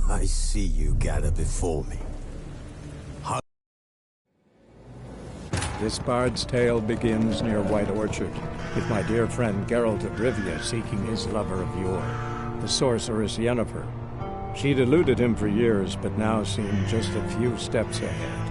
I see you gather before me. This bard's tale begins near White Orchard, with my dear friend Geralt of Rivia seeking his lover of yore, the sorceress Yennefer. She'd eluded him for years, but now seemed just a few steps ahead.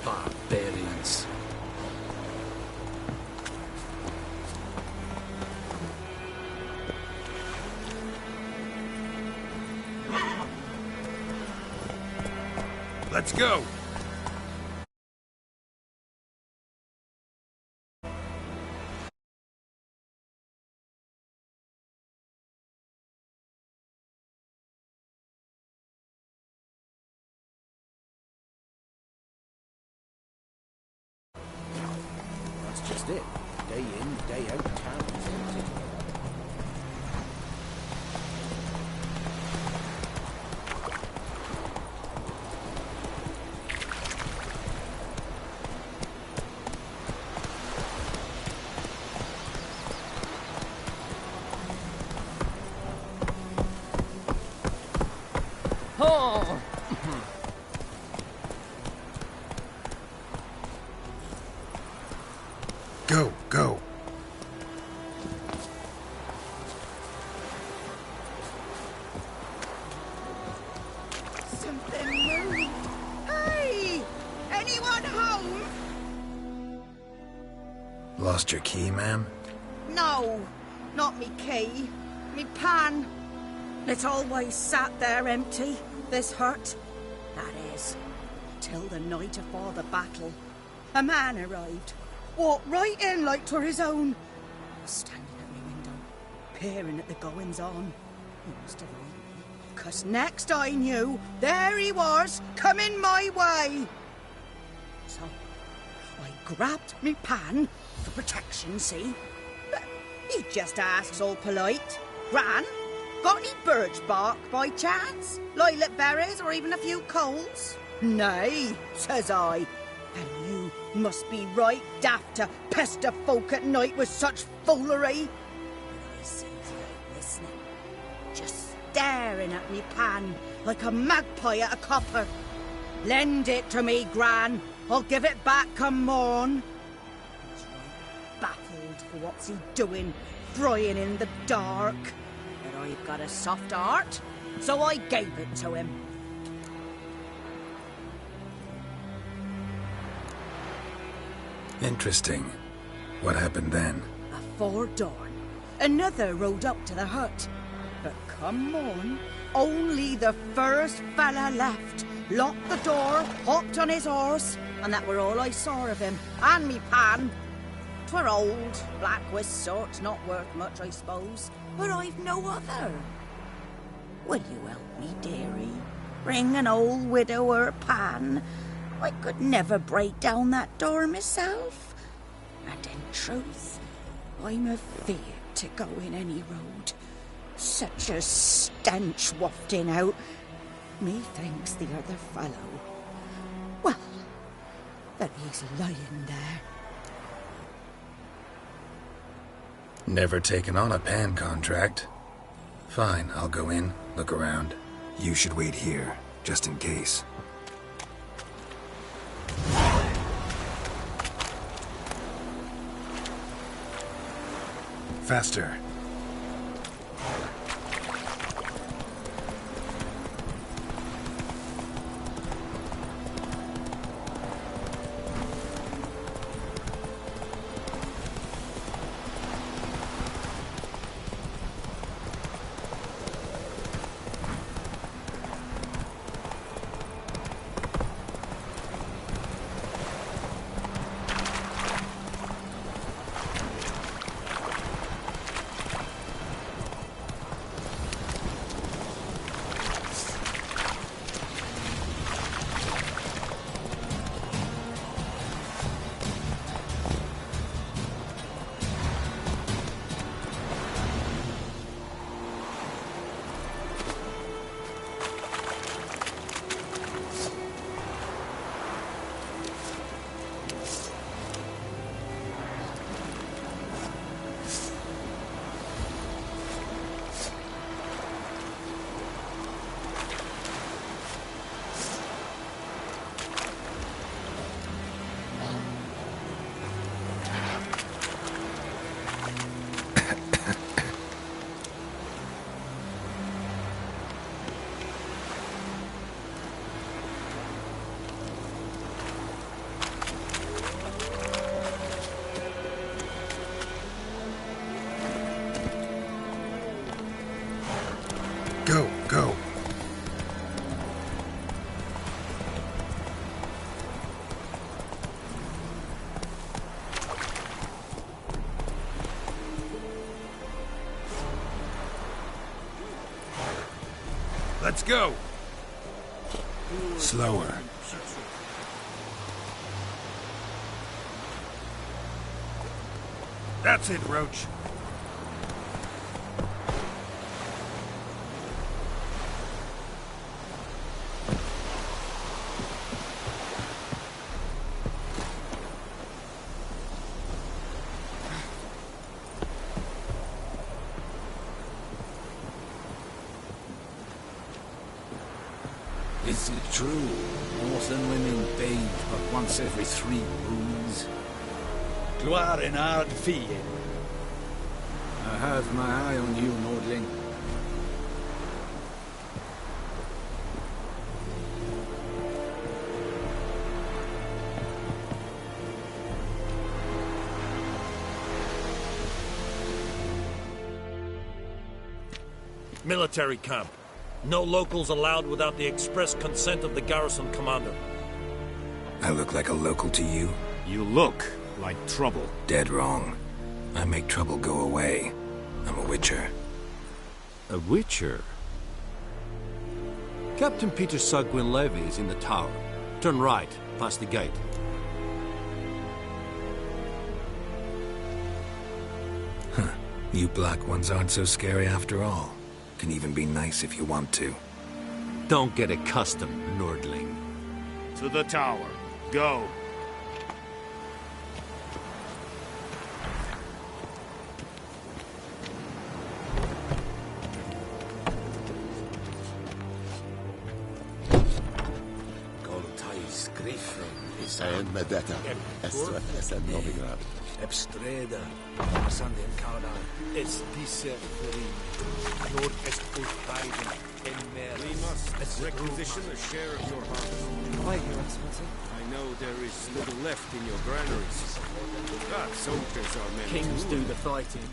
Barbarians. Let's go! That's just it. Day in, day out, town's empty. Oh! Go, go. Something moved. Hey! Anyone home? Lost your key, ma'am? No, not me key. Me pan. It's always sat there empty, this hut. That is, till the night afore the battle. A man arrived. Walked right in like 'twere his own. I was standing at my window, peering at the goings-on. He must have heard me, 'cause next I knew, there he was, coming my way. So, I grabbed me pan, for protection, see? But he just asks all polite, Gran, got any birch bark by chance? Lilac berries or even a few coals? Nay, says I. And you must be right daft to pester folk at night with such foolery. But I sees he ain't listening, just staring at me pan like a magpie at a copper. Lend it to me, Gran. I'll give it back come morn. He's right baffled for what's he doing, frying in the dark. But I've got a soft heart, so I gave it to him. Interesting. What happened then? Afore dawn, another rode up to the hut. But come morn, only the first fella left. Locked the door, hopped on his horse, and that were all I saw of him. And me pan. 'Twere old, black-wist sort, not worth much, I suppose. But I've no other. Will you help me, dearie? Bring an old widower pan. I could never break down that door myself. And in truth, I'm afeard to go in any road. Such a stench wafting out. Methinks the other fellow, well, that he's lying there. Never taken on a pan contract. Fine, I'll go in, look around. You should wait here, just in case. Faster. Go, go. Let's go. Slower. That's it, Roach. Is it true? Horse and women bathe but once every 3 moons? Gloire and hard fille. I have my eye on you, Nordling. Military camp. No locals allowed without the express consent of the garrison commander. I look like a local to you? You look like trouble. Dead wrong. I make trouble go away. I'm a witcher. A witcher? Captain Peter Sugwin Levy is in the tower. Turn right, past the gate. Huh. You black ones aren't so scary after all. Can even be nice if you want to. Don't get accustomed, Nordling. To the tower. Go. And Medetta. Estrella Novigrad. Ebstreda. Sande Encarna. Es dice Ferin. Nord est Ulfheiden. En mer. We must requisition a share of your harvest. Why, Your Excellency? I know there is little left in your granaries. But soldiers are meant Kings to do the fighting.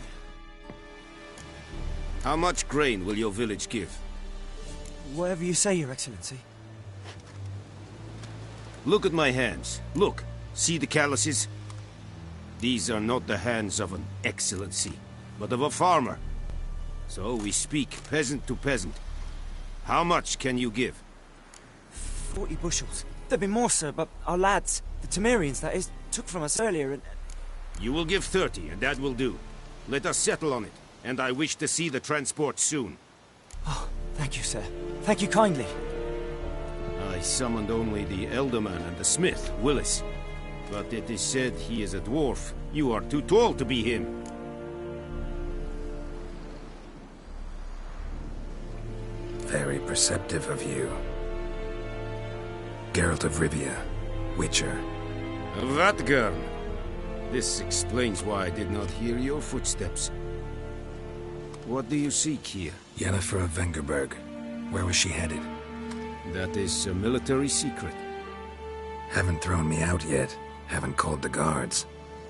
How much grain will your village give? Whatever you say, Your Excellency. Look at my hands. Look. See the calluses? These are not the hands of an excellency, but of a farmer. So we speak peasant to peasant. How much can you give? 40 bushels. There'd be more, sir, but our lads, the Temerians, that is, took from us earlier and... You will give 30, and that will do. Let us settle on it, and I wish to see the transport soon. Oh, thank you, sir. Thank you kindly. I summoned only the Elderman and the smith, Willis. But it is said he is a dwarf. You are too tall to be him. Very perceptive of you. Geralt of Rivia, Witcher. Vatgern. This explains why I did not hear your footsteps. What do you seek here? Yennefer of Vengerberg. Where was she headed? That is a military secret. Haven't thrown me out yet. Haven't called the guards.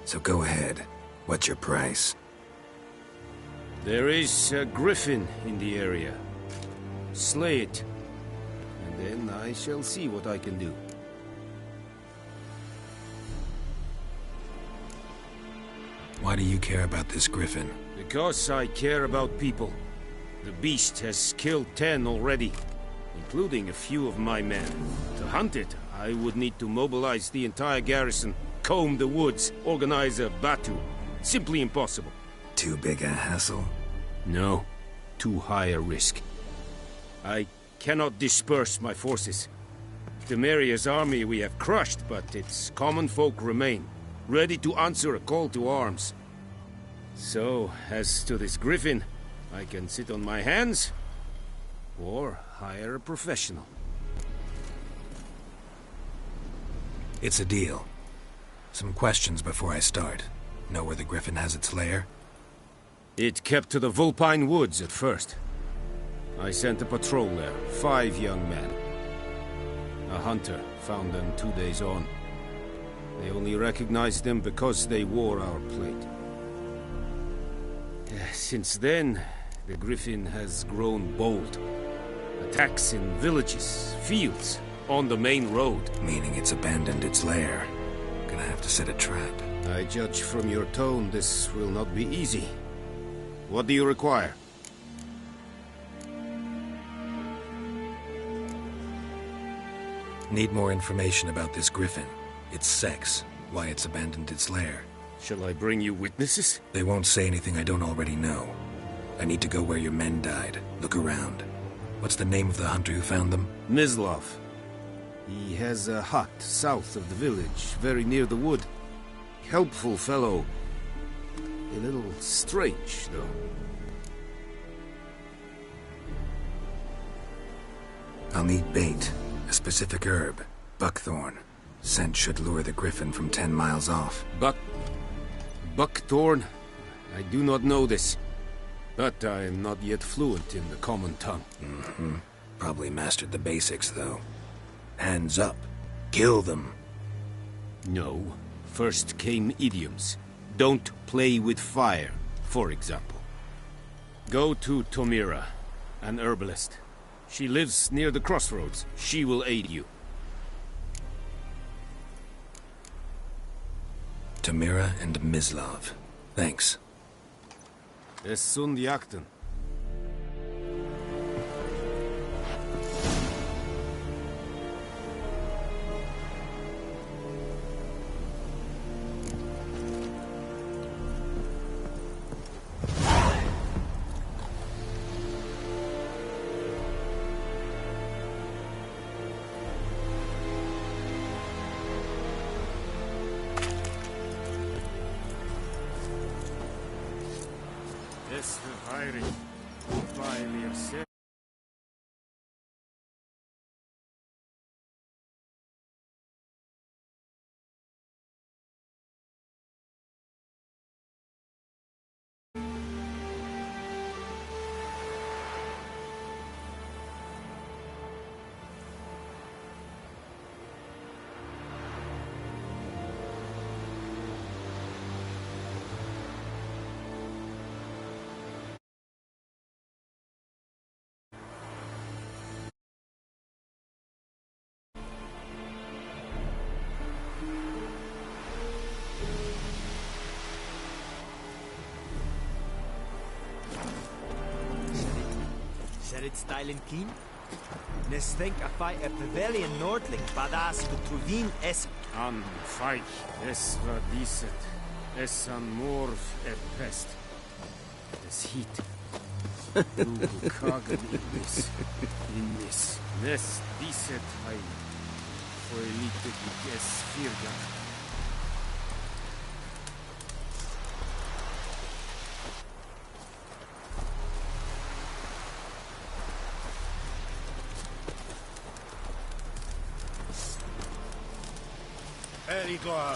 So go ahead. What's your price? There is a griffin in the area. Slay it. And then I shall see what I can do. Why do you care about this griffin? Because I care about people. The beast has killed 10 already, including a few of my men. To hunt it, I would need to mobilize the entire garrison, comb the woods, organize a batu. Simply impossible. Too big a hassle? No, too high a risk. I cannot disperse my forces. Temeria's army we have crushed, but its common folk remain, ready to answer a call to arms. So, as to this griffin, I can sit on my hands, or hire a professional. It's a deal. Some questions before I start. Know where the griffin has its lair? It kept to the Vulpine Woods at first. I sent a patrol there, 5 young men. A hunter found them 2 days on. They only recognized them because they wore our plate. Since then, the griffin has grown bold. Attacks in villages, fields, on the main road. Meaning it's abandoned its lair. Gonna have to set a trap. I judge from your tone this will not be easy. What do you require? Need more information about this griffin. Its sex, why it's abandoned its lair. Shall I bring you witnesses? They won't say anything I don't already know. I need to go where your men died. Look around. What's the name of the hunter who found them? Mislav. He has a hut south of the village, very near the wood. Helpful fellow. A little strange, though. I'll need bait. A specific herb. Buckthorn. Scent should lure the griffin from 10 miles off. Buckthorn? I do not know this. But I am not yet fluent in the common tongue. Probably mastered the basics, though. Hands up. Kill them. No. First came idioms. Don't play with fire, for example. Go to Tomira, an herbalist. She lives near the crossroads. She will aid you. Tomira and Mislav. Thanks. Es sunt jakten. Es verfeirig. Weil ihr sehr... It style and clean? Nes think a fight a pavilion Nordling, badass for Truvin es... An fight, es var diset, es an morv pest. Es hit. Du kagen in this. Nes diset hai. For elite es firga. Igor.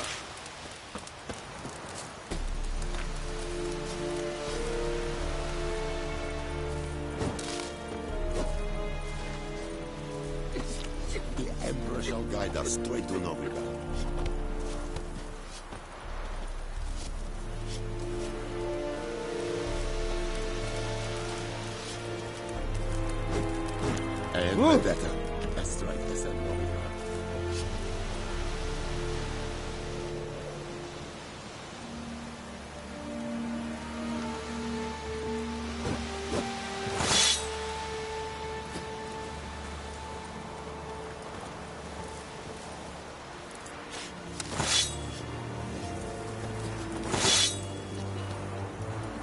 shall guide us straight to Novigrad. And Vendetta, as straight as a Novigrad.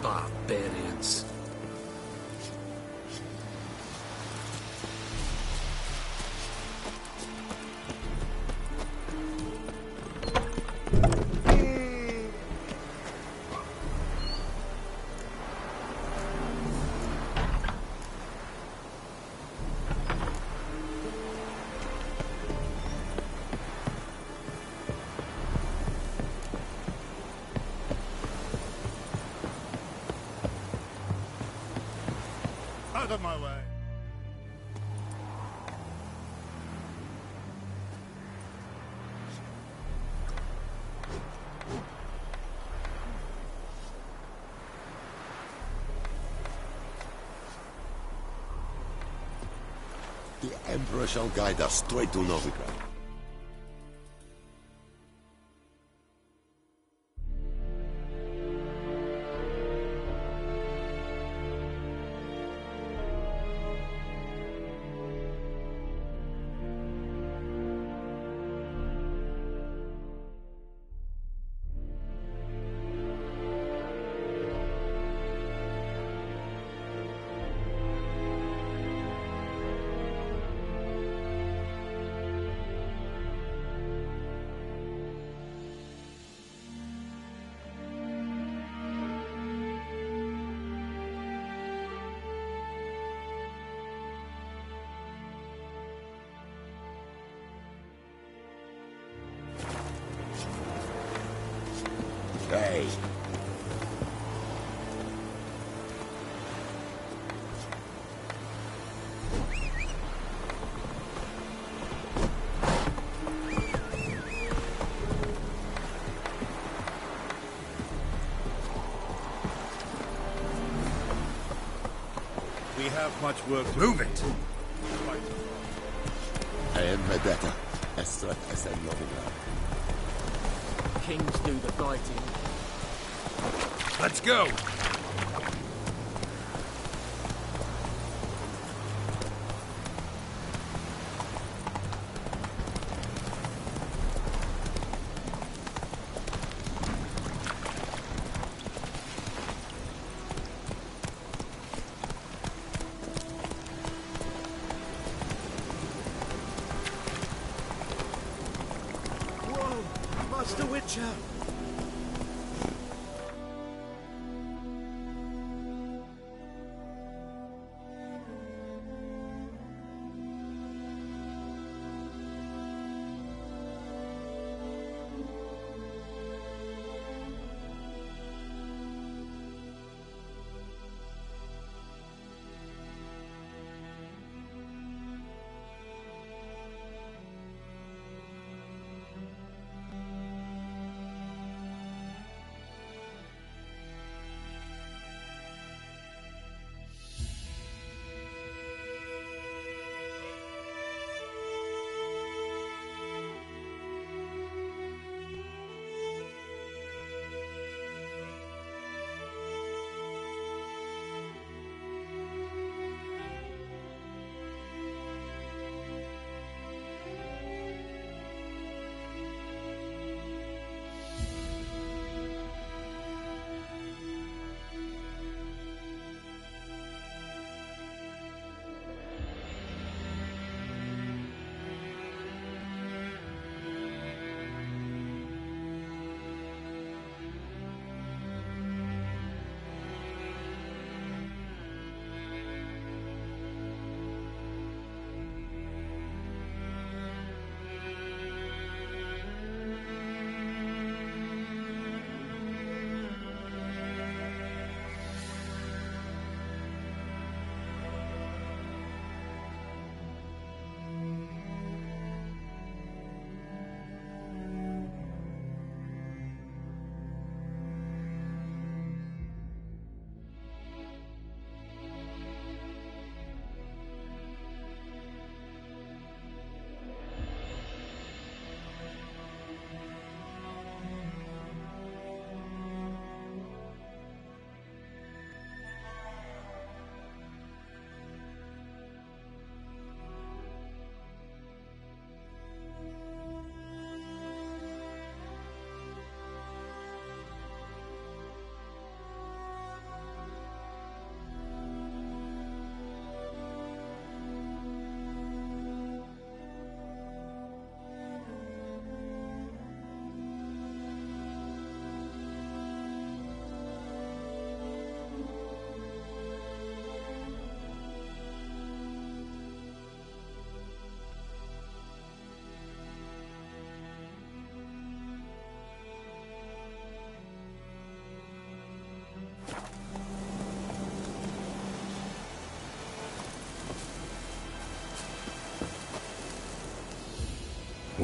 Barbarians. Out of my way. The Emperor shall guide us straight to Novigrad. Hey. We have much work to Move it! I am Vendetta, as straight as a Novigrad. Kings do the fighting. Let's go! Whoa! Master Witcher!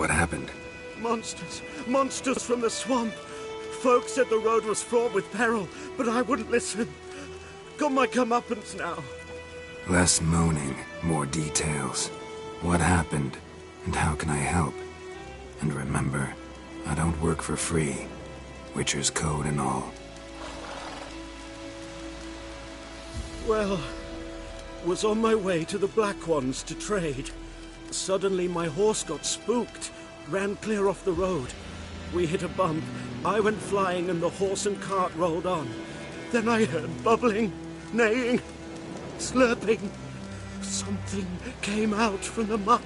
What happened? Monsters. Monsters from the swamp. Folk said the road was fraught with peril, but I wouldn't listen. Got my comeuppance now. Less moaning, more details. What happened, and how can I help? And remember, I don't work for free. Witcher's code and all. Well, was on my way to the Black Ones to trade. Suddenly my horse got spooked, ran clear off the road. We hit a bump, I went flying and the horse and cart rolled on. Then I heard bubbling, neighing, slurping. Something came out from the muck,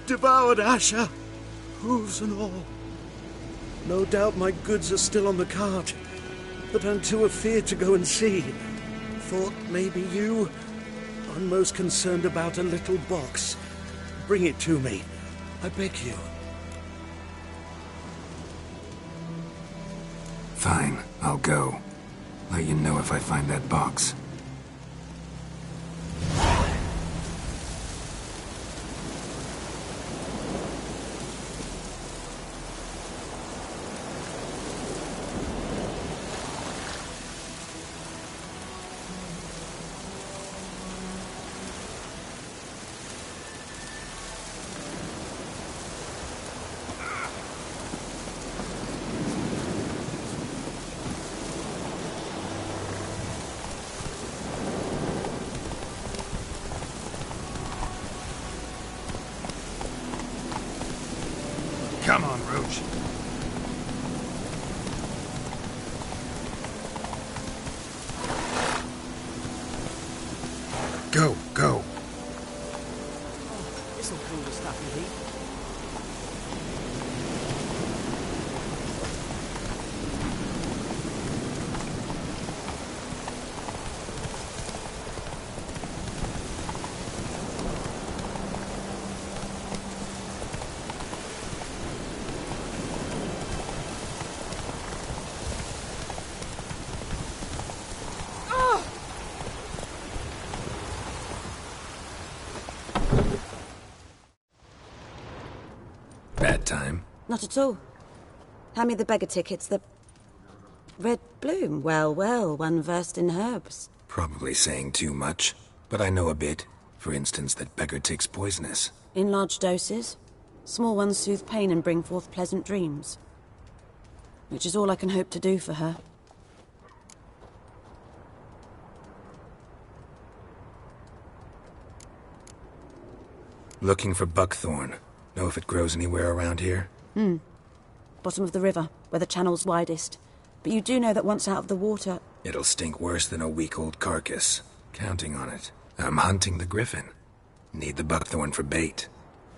devoured Asher, hooves and all. No doubt my goods are still on the cart, but I'm too afeard to go and see. Thought maybe you are most concerned about a little box. Bring it to me, I beg you. Fine, I'll go. Let you know if I find that box. Come on, Roach. Go, go. This'll cool the stuffy heat. Bad time. Not at all. Hand me the beggar tickets, the... Red bloom. Well, well, one versed in herbs. Probably saying too much, but I know a bit. For instance, that beggar tick's poisonous. In large doses. Small ones soothe pain and bring forth pleasant dreams. Which is all I can hope to do for her. Looking for buckthorn. Know if it grows anywhere around here? Bottom of the river, where the channel's widest. But you do know that once out of the water... It'll stink worse than a week-old carcass. Counting on it. I'm hunting the griffin. Need the buckthorn for bait.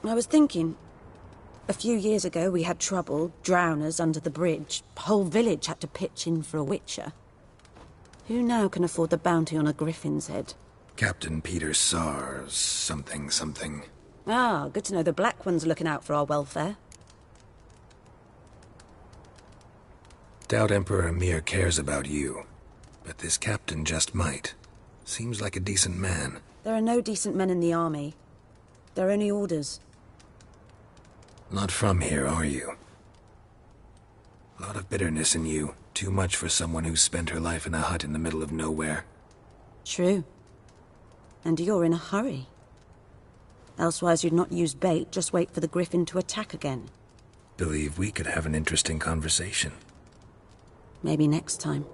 I was thinking... A few years ago we had trouble, drowners under the bridge. Whole village had to pitch in for a witcher. Who now can afford the bounty on a griffin's head? Captain Peter Sars, something. Ah, good to know the Black One's looking out for our welfare. Doubt Emperor Emir cares about you. But this captain just might. Seems like a decent man. There are no decent men in the army. They're only orders. Not from here, are you? A lot of bitterness in you. Too much for someone who spent her life in a hut in the middle of nowhere. True. And you're in a hurry. Elsewise you'd not use bait, just wait for the griffin to attack again. Believe we could have an interesting conversation. Maybe next time.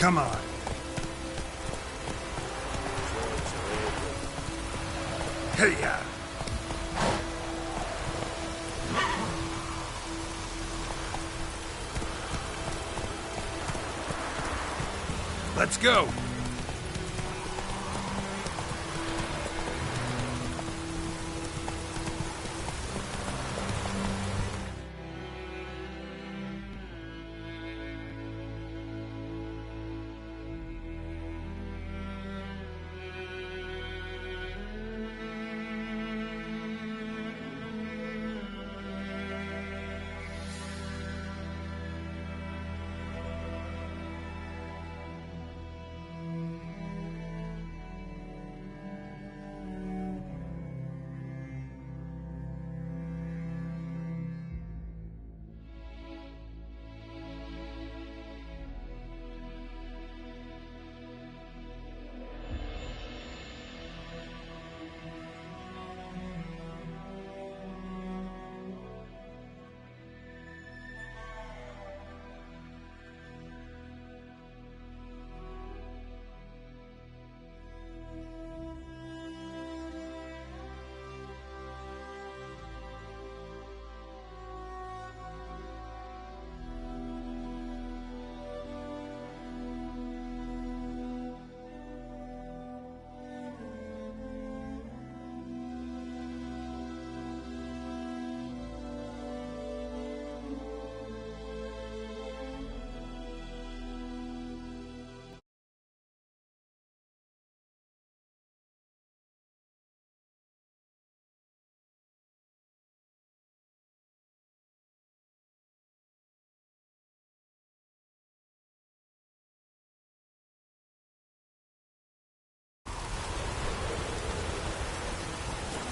Come on. Hey-ya! Let's go!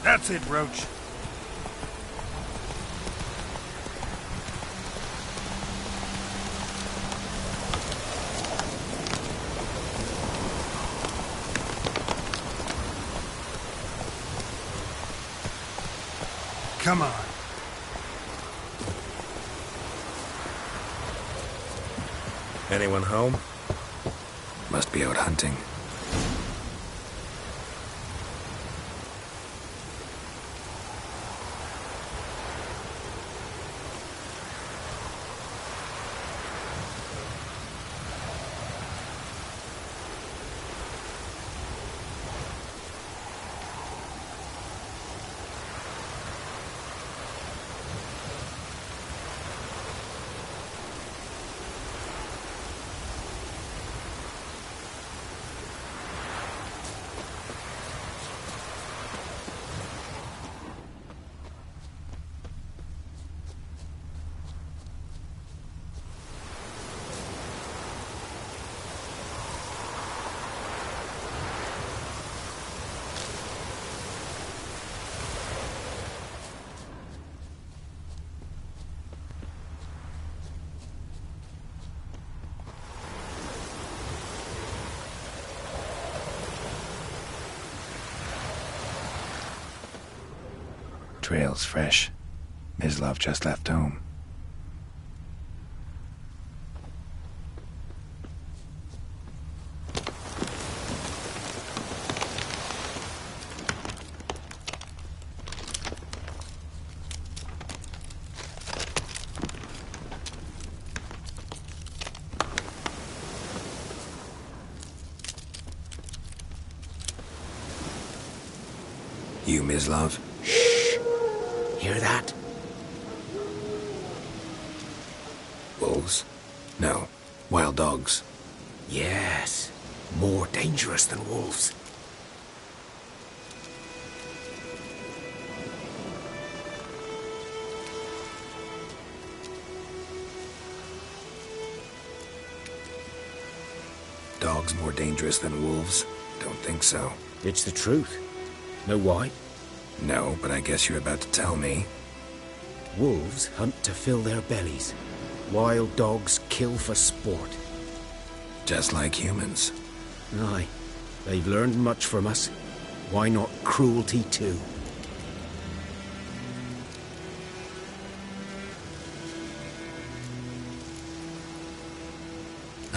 That's it, Roach. Come on. Anyone home? Must be out hunting. Trail's fresh. Mislav just left home. You, Mislav? Hear that? Wolves? No. Wild dogs. Yes. More dangerous than wolves. Dogs more dangerous than wolves? Don't think so. It's the truth. Know why? No, but I guess you're about to tell me. Wolves hunt to fill their bellies. Wild dogs kill for sport. Just like humans. Aye. They've learned much from us. Why not cruelty too?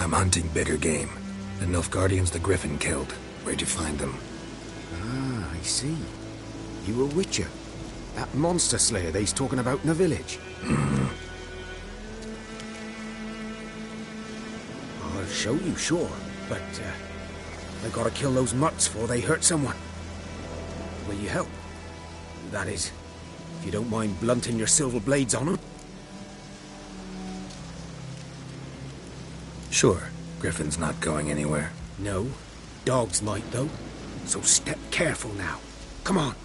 I'm hunting bigger game. The Nilfgaardians the Griffin killed. Where'd you find them? Ah, I see. You a witcher. That monster slayer they's talking about in the village. I'll show you, sure. But, I gotta kill those mutts before they hurt someone. Will you help? That is, if you don't mind blunting your silver blades on them. Sure. Griffin's not going anywhere. No. Dogs might, though. So step careful now. Come on.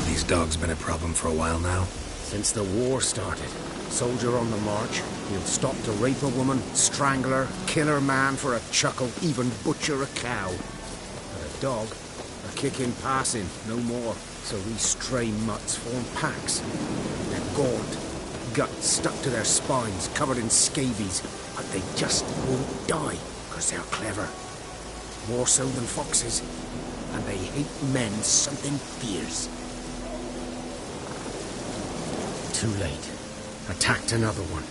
These dogs been a problem for a while now? Since the war started. Soldier on the march. He'll stop to rape a woman, strangle her, kill her man for a chuckle, even butcher a cow. But a dog, a kick in passing, no more. So these stray mutts form packs. They're gaunt, guts stuck to their spines, covered in scabies. But they just won't die, because they're clever. More so than foxes. And they hate men something fierce. Too late. Attacked another one.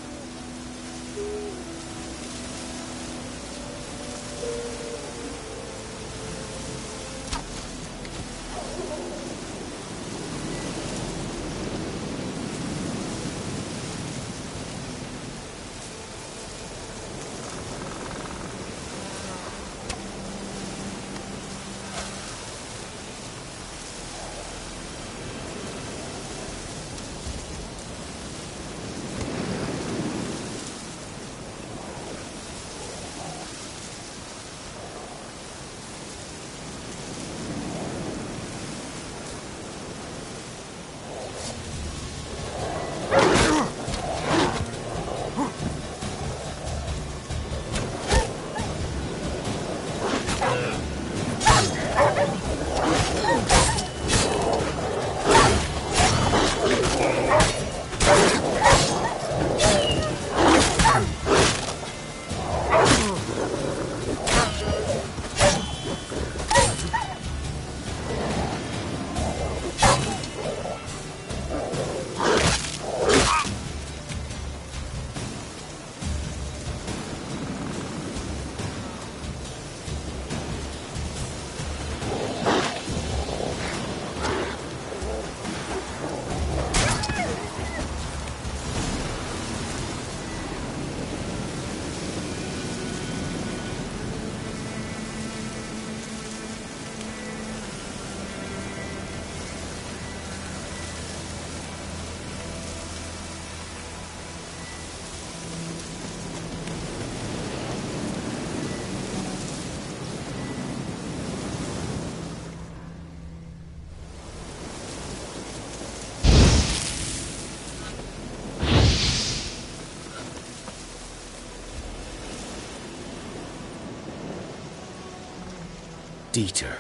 Dieter.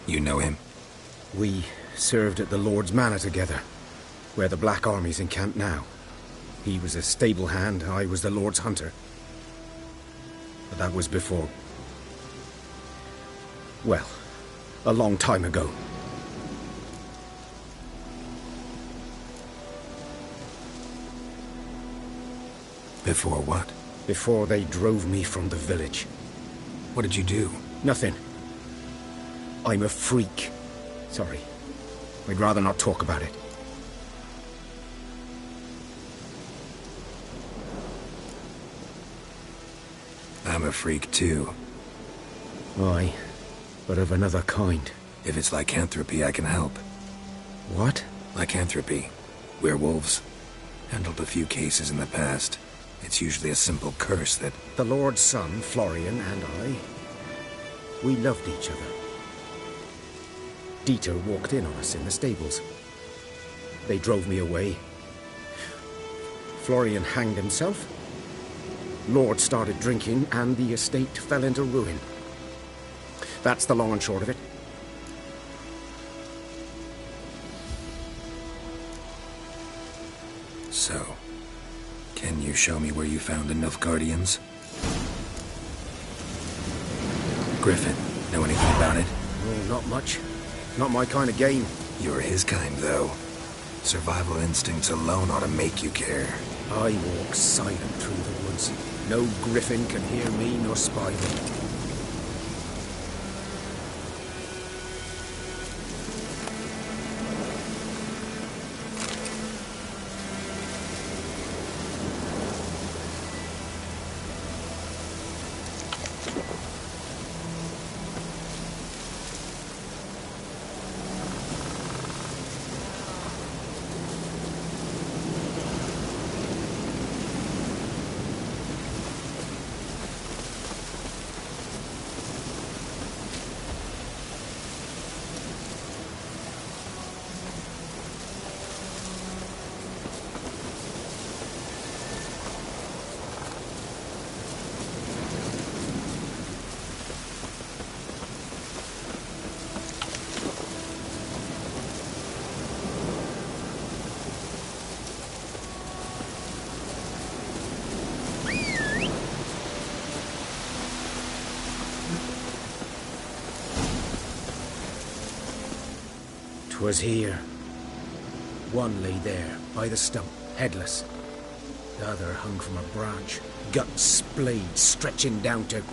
You know him? We served at the Lord's Manor together, where the Black Army's encamped now. He was a stable hand, I was the Lord's hunter. But that was before... well, a long time ago. Before what? Before they drove me from the village. What did you do? Nothing. I'm a freak. Sorry. I'd rather not talk about it. I'm a freak too. Aye, but of another kind. If it's lycanthropy, I can help. What? Lycanthropy. Werewolves. Handled a few cases in the past. It's usually a simple curse that... The Lord's son, Florian, and I... we loved each other. Dieter walked in on us in the stables. They drove me away. Florian hanged himself. Lord started drinking, and the estate fell into ruin. That's the long and short of it. So, can you show me where you found the Nilfgaardians? Griffin, know anything about it? Oh, not much. Not my kind of game. You're his kind, though. Survival instincts alone ought to make you care. I walk silent through the woods. No griffin can hear me nor spy me. Was here. One lay there, by the stump, headless. The other hung from a branch, guts splayed, stretching down to...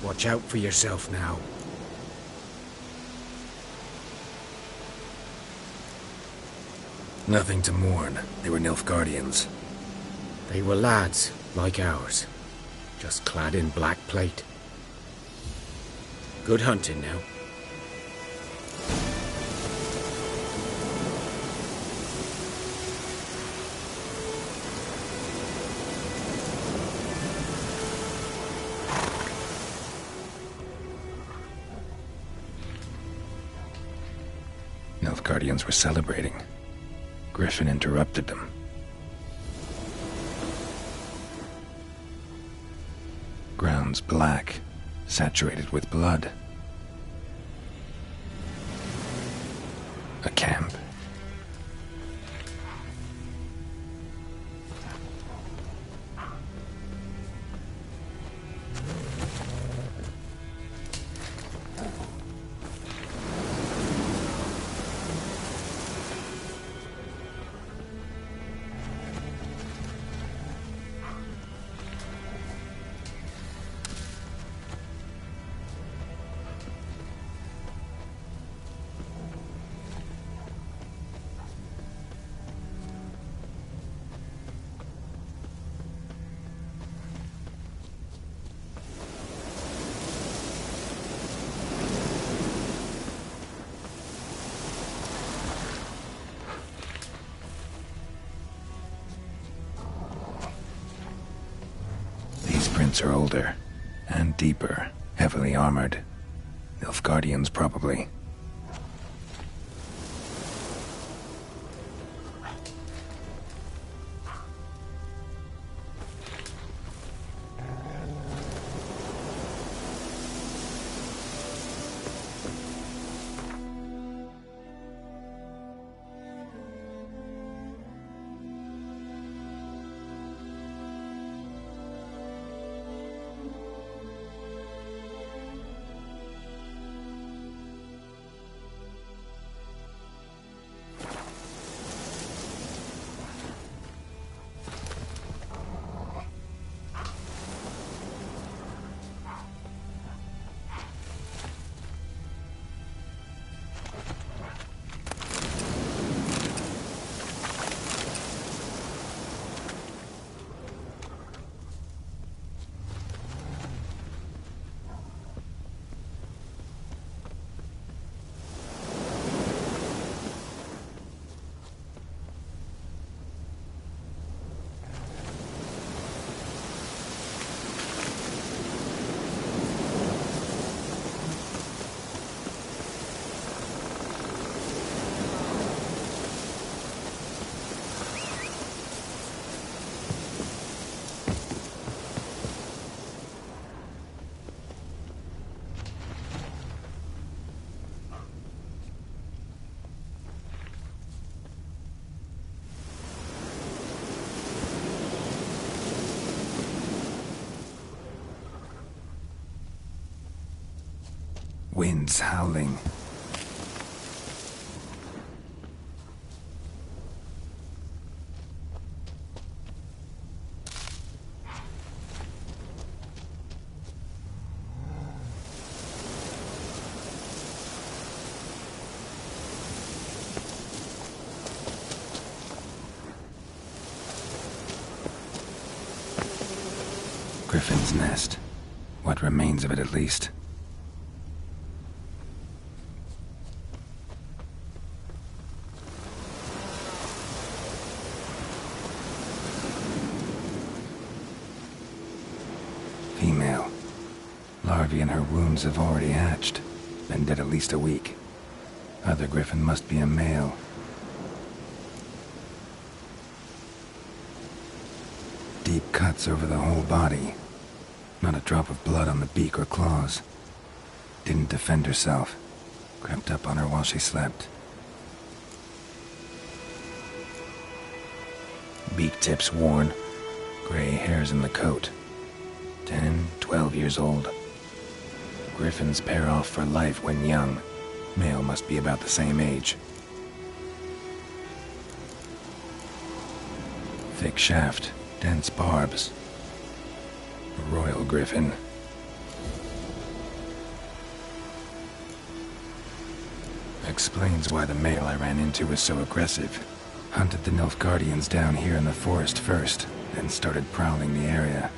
Watch out for yourself now. Nothing to mourn. They were Nilfgaardians. They were lads, like ours. Just clad in black plate. Good hunting now. Nilfgaardians were celebrating. Griffin interrupted them. Ground's black, saturated with blood. A camp. Are older and deeper, heavily armored. Nilfgaardians, probably. Winds howling. Griffin's nest. What remains of it, at least. Female. Larvae in her wounds have already hatched. Been dead at least a week. Other griffin must be a male. Deep cuts over the whole body. Not a drop of blood on the beak or claws. Didn't defend herself. Crept up on her while she slept. Beak tips worn. Gray hairs in the coat. 10, 12 years old. Griffins pair off for life when young. Male must be about the same age. Thick shaft, dense barbs. A royal griffin. Explains why the male I ran into was so aggressive. Hunted the Nilfgaardians down here in the forest first, then started prowling the area.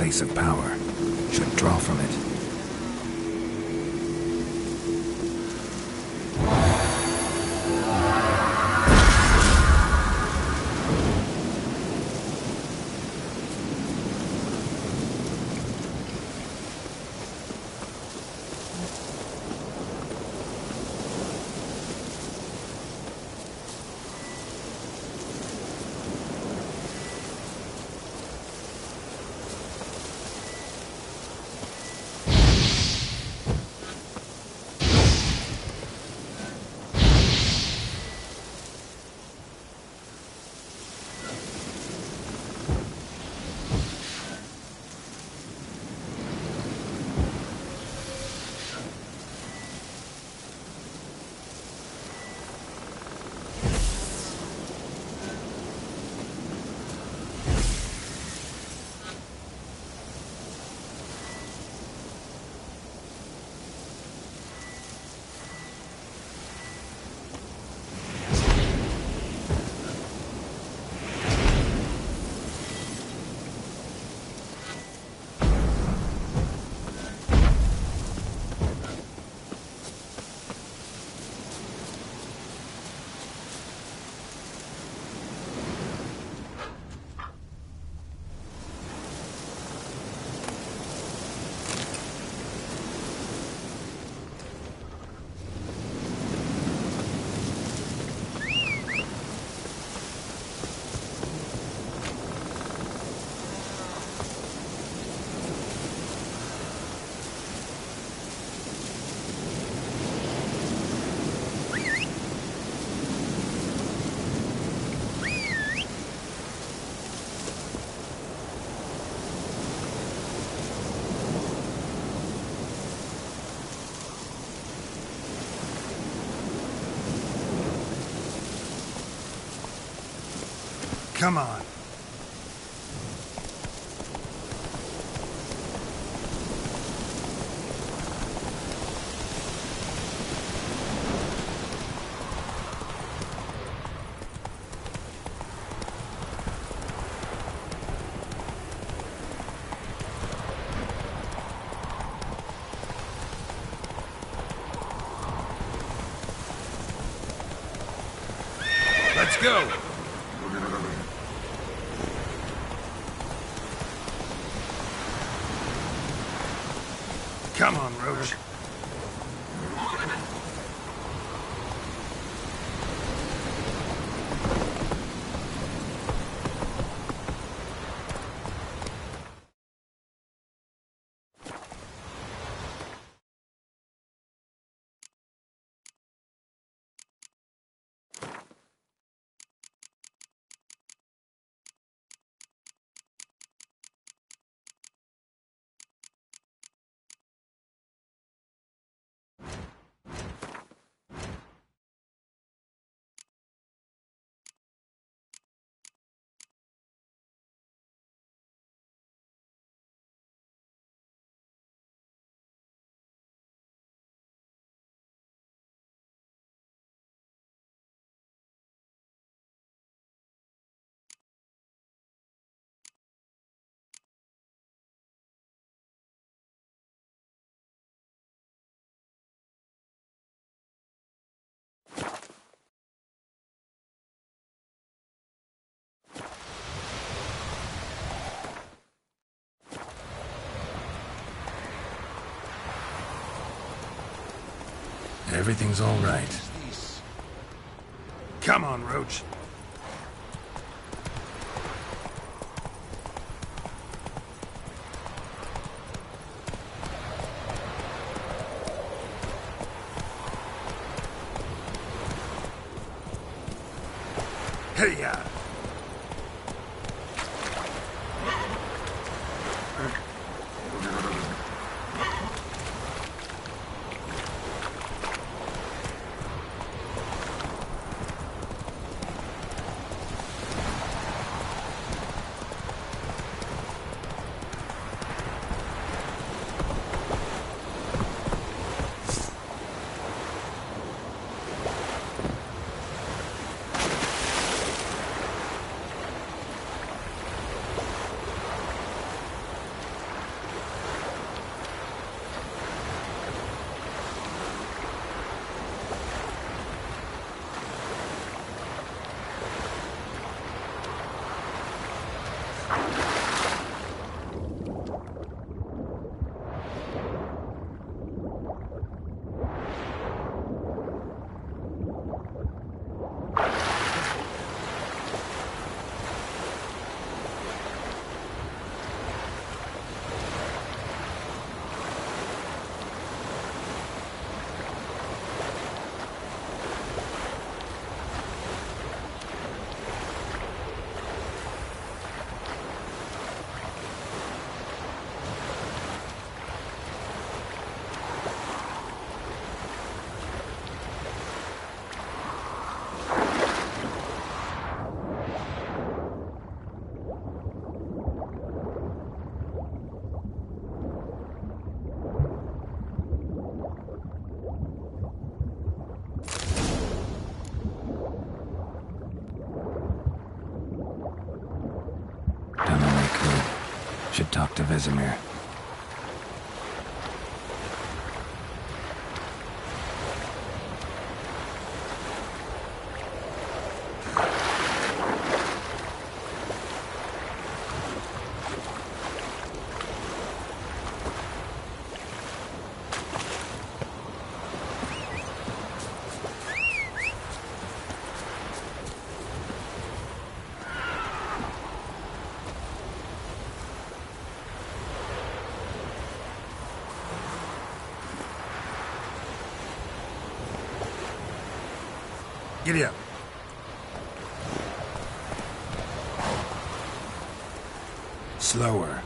place of power. Should draw from it. Come on. Let's go. Come on, Roach. Everything's all right. Come on, Roach. Hey-ya! talk to Vesemir. Giddy up. Slower.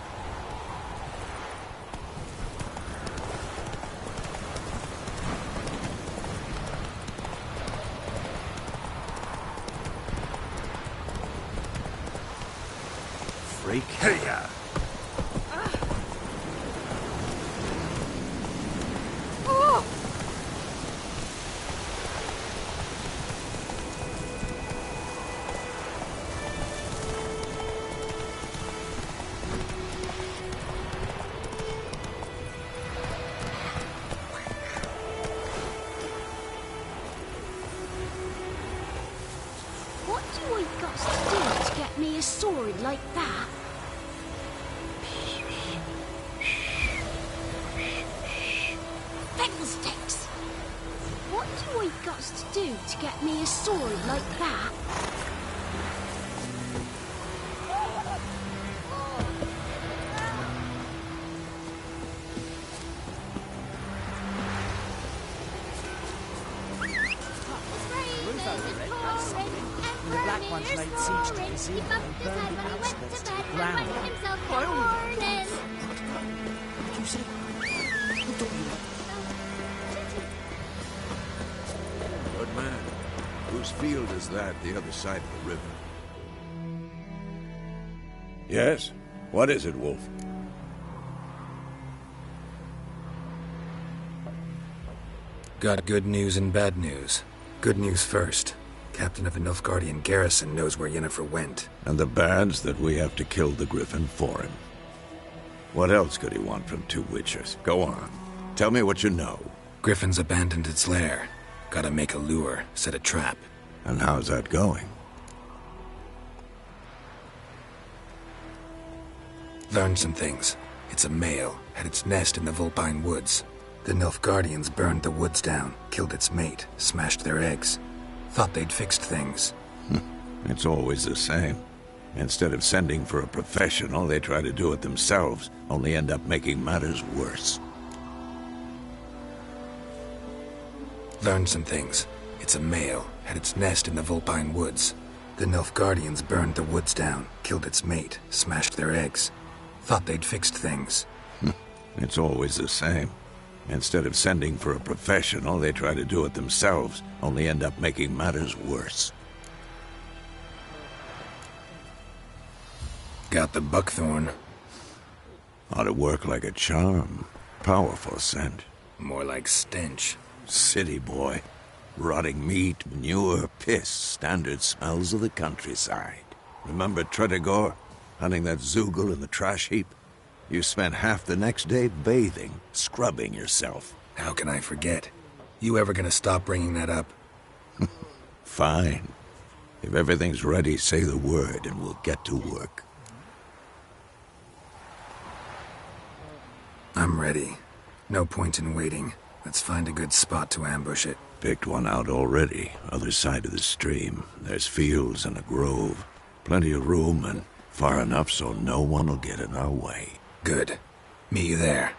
Freak. Hey, ya. What do I got to do to get me a sword like that? Fiddlesticks! What do I got to do to get me a sword like that? The Black Ones laid siege to the sea and burned the outskirts to the ground. You see? Who told you that? Good man. Whose field is that, the other side of the river? Yes? What is it, Wolf? Got good news and bad news. Good news first. Captain of the Nilfgaardian garrison knows where Yennefer went. And the bad's that we have to kill the Griffin for him. What else could he want from two witchers? Go on. Tell me what you know. Griffin's abandoned its lair. Gotta make a lure, set a trap. And how's that going? Learned some things. It's a male, had its nest in the Vulpine Woods. The Nilfgaardians burned the woods down, killed its mate, smashed their eggs. Thought they'd fixed things. It's always the same. Instead of sending for a professional, they try to do it themselves, only end up making matters worse. Learned some things. It's a male, had its nest in the Vulpine Woods. The Nilfgaardians burned the woods down, killed its mate, smashed their eggs. Thought they'd fixed things. It's always the same. Instead of sending for a professional, they try to do it themselves, only end up making matters worse. Got the buckthorn. Ought to work like a charm. Powerful scent. More like stench. City boy. Rotting meat, manure, piss, standard smells of the countryside. Remember Tretogor? Hunting that Zoogle in the trash heap? You spent half the next day bathing, scrubbing yourself. How can I forget? You ever gonna stop bringing that up? Fine. If everything's ready, say the word and we'll get to work. I'm ready. No point in waiting. Let's find a good spot to ambush it. Picked one out already, other side of the stream. There's fields and a grove. Plenty of room and far enough so no one will get in our way. Good. Meet you there.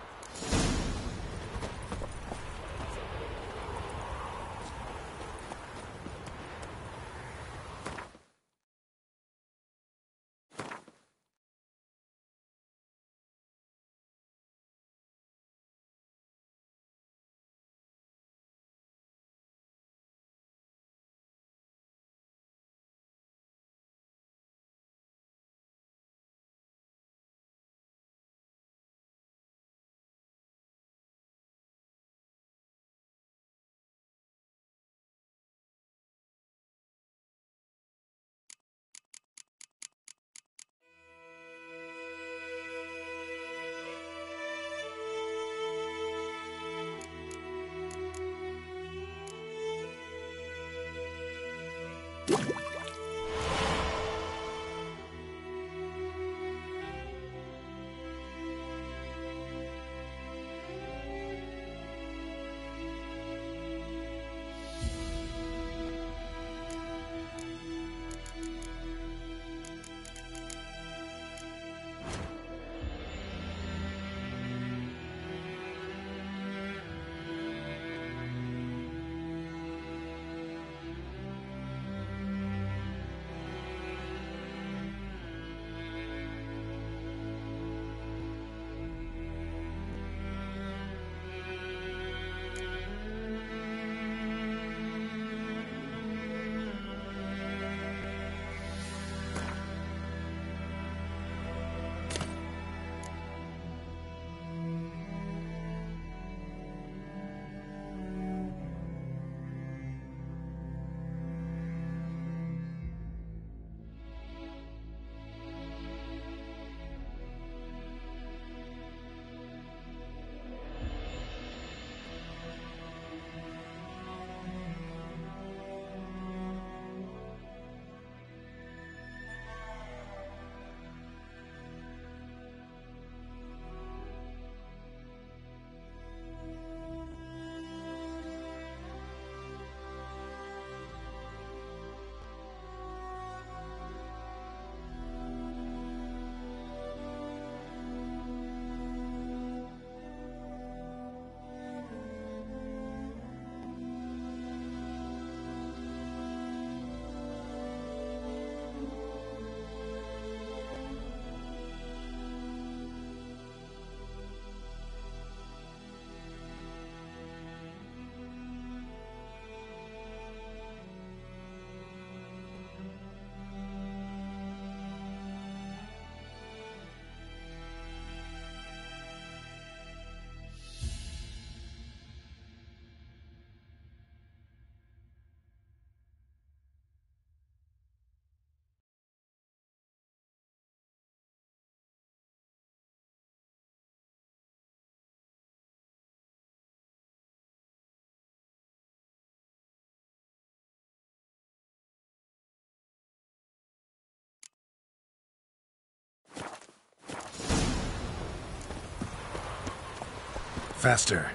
faster.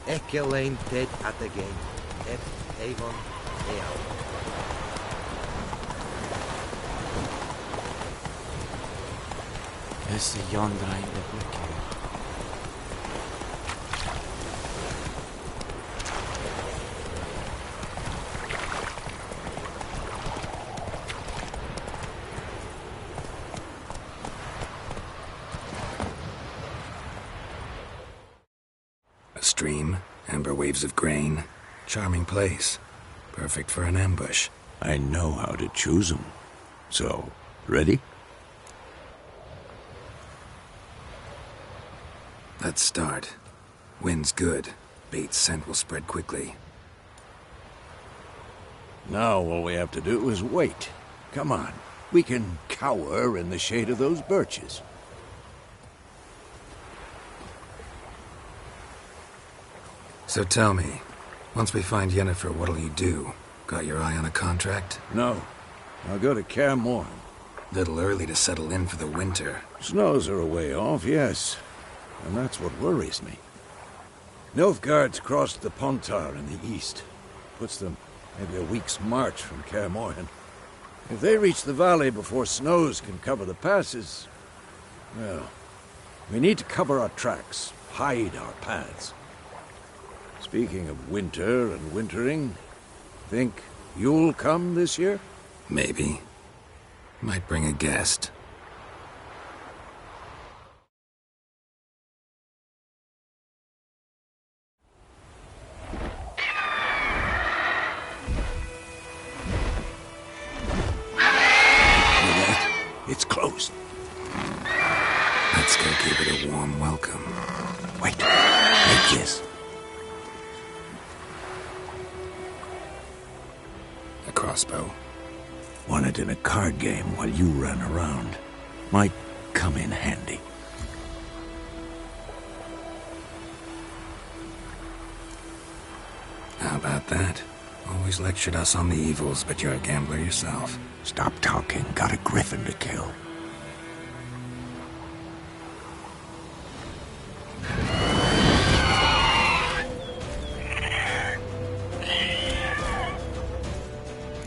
Echelane dead at the game. Avon, Ao. Es the yonder in the book. A stream, amber waves of grain. Charming place. Perfect for an ambush. I know how to choose 'em. So, ready? Let's start. Wind's good. Bait's scent will spread quickly. Now all we have to do is wait. Come on. We can cower in the shade of those birches. So tell me, once we find Yennefer, what'll you do? Got your eye on a contract? No. I'll go to Kaer Morhen. Little early to settle in for the winter. Snows are a way off, yes. And that's what worries me. Nilfgaard's crossed the Pontar in the east. Puts them maybe a week's march from Kaer Morhen. If they reach the valley before snows can cover the passes, well, we need to cover our tracks, hide our paths. Speaking of winter and wintering, think you'll come this year? Maybe. Might bring a guest. It's closed. Let's go give it a warm welcome. Wait, like this. A crossbow. Won it in a card game while you ran around. Might come in handy. How about that? Always lectured us on the evils, but you're a gambler yourself. Stop talking. Got a griffin to kill.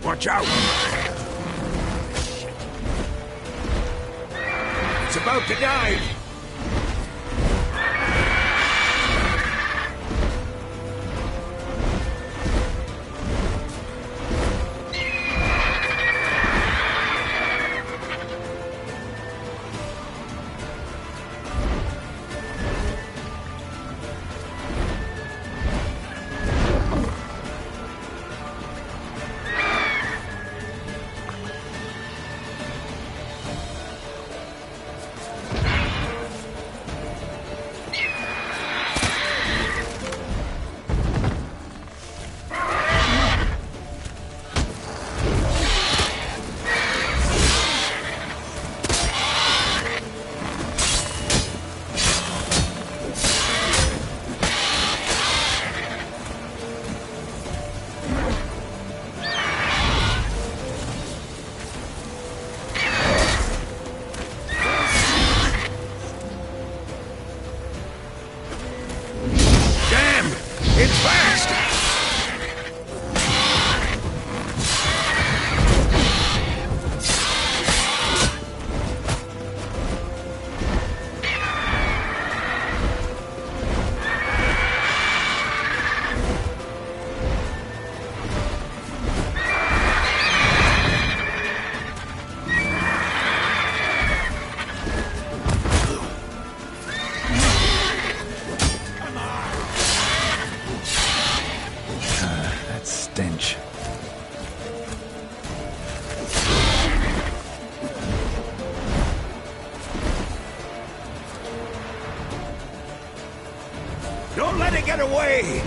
Watch out! It's about to dive! Stench. Don't let it get away!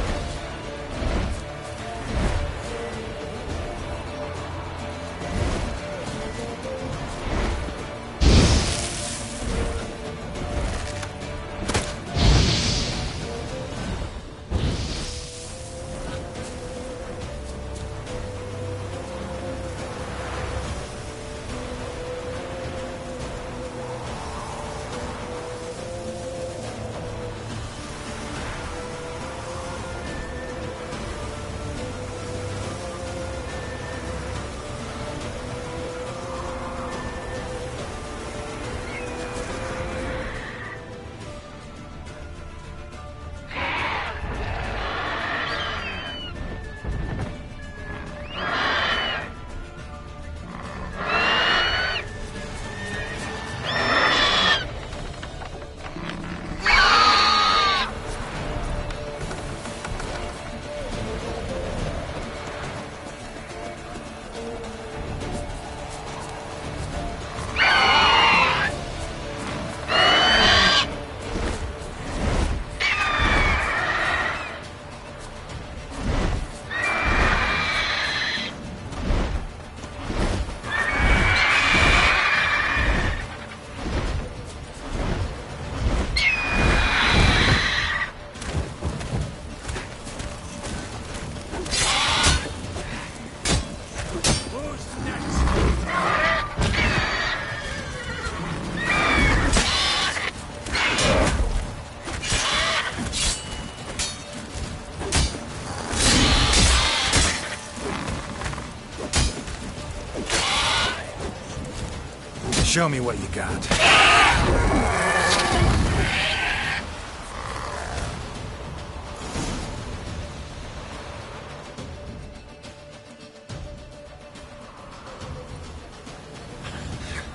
Show me what you got.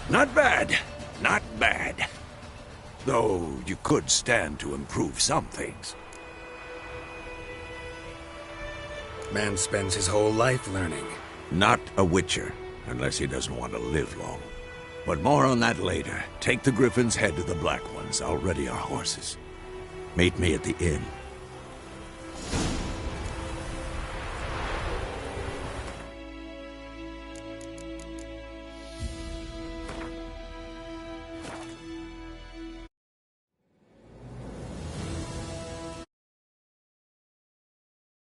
Not bad. Not bad. Though you could stand to improve some things. Man spends his whole life learning. Not a witcher, unless he doesn't want to live long. But more on that later. Take the Griffin's head to the Black Ones. I'll ready our horses. Meet me at the inn.